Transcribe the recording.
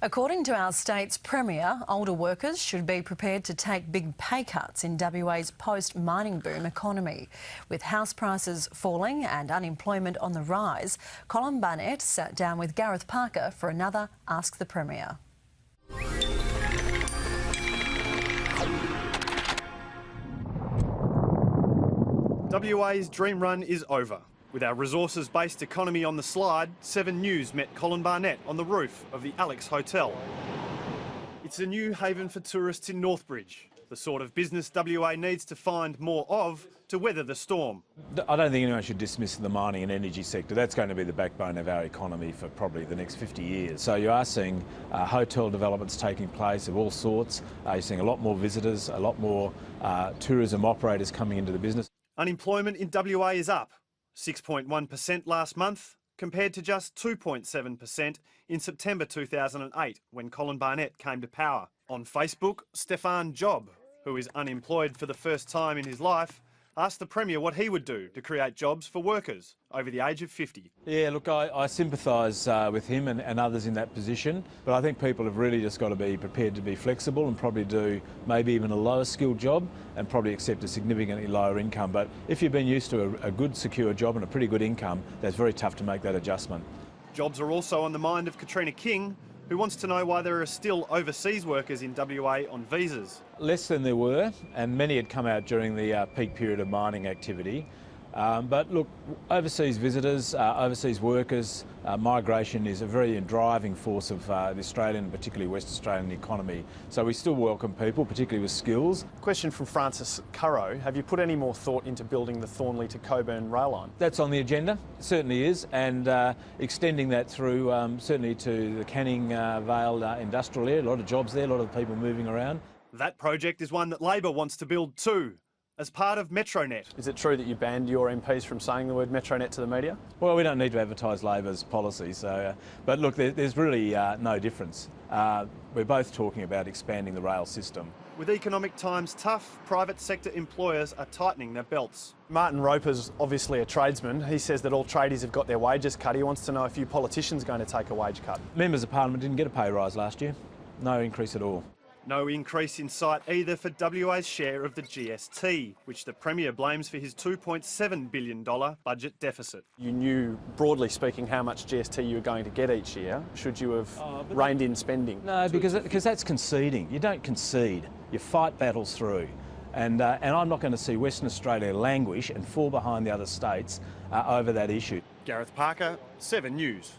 According to our state's Premier, older workers should be prepared to take big pay cuts in WA's post-mining boom economy. With house prices falling and unemployment on the rise, Colin Barnett sat down with Gareth Parker for another Ask the Premier. WA's dream run is over. With our resources-based economy on the slide, 7 News met Colin Barnett on the roof of the Alex Hotel. It's a new haven for tourists in Northbridge, the sort of business WA needs to find more of to weather the storm. I don't think anyone should dismiss the mining and energy sector. That's going to be the backbone of our economy for probably the next 50 years. So you are seeing hotel developments taking place of all sorts. You're seeing a lot more visitors, a lot more tourism operators coming into the business. Unemployment in WA is up, 6.1% last month, compared to just 2.7% in September 2008 when Colin Barnett came to power. On Facebook, Stefan Job, who is unemployed for the first time in his life, asked the Premier what he would do to create jobs for workers over the age of 50. Yeah, look, I sympathise with him and others in that position, but I think people have really just got to be prepared to be flexible and probably do maybe even a lower skilled job and probably accept a significantly lower income. But if you've been used to a good secure job and a pretty good income, that's very tough to make that adjustment. Jobs are also on the mind of Katrina King, who wants to know why there are still overseas workers in WA on visas. Less than there were, and many had come out during the peak period of mining activity. But look, overseas visitors, overseas workers, migration is a very driving force of the Australian, particularly West Australian economy. So we still welcome people, particularly with skills. Question from Francis Currow. Have you put any more thought into building the Thornley to Coburn rail line? That's on the agenda, it certainly is, and extending that through certainly to the Canning Vale industrial area. A lot of jobs there, a lot of people moving around. That project is one that Labor wants to build too, as part of Metronet. Is it true that you banned your MPs from saying the word Metronet to the media? Well, we don't need to advertise Labor's policy, but look, there's really no difference. We're both talking about expanding the rail system. With economic times tough, private sector employers are tightening their belts. Martin Roper's obviously a tradesman. He says that all tradies have got their wages cut. He wants to know if you politicians are going to take a wage cut. Members of Parliament didn't get a pay rise last year. No increase at all. No increase in sight either for WA's share of the GST, which the Premier blames for his $2.7 billion budget deficit. You knew, broadly speaking, how much GST you were going to get each year. Should you have reined in spending? No, because that's conceding. You don't concede. You fight battles through. And I'm not going to see Western Australia languish and fall behind the other states over that issue. Gareth Parker, 7 News.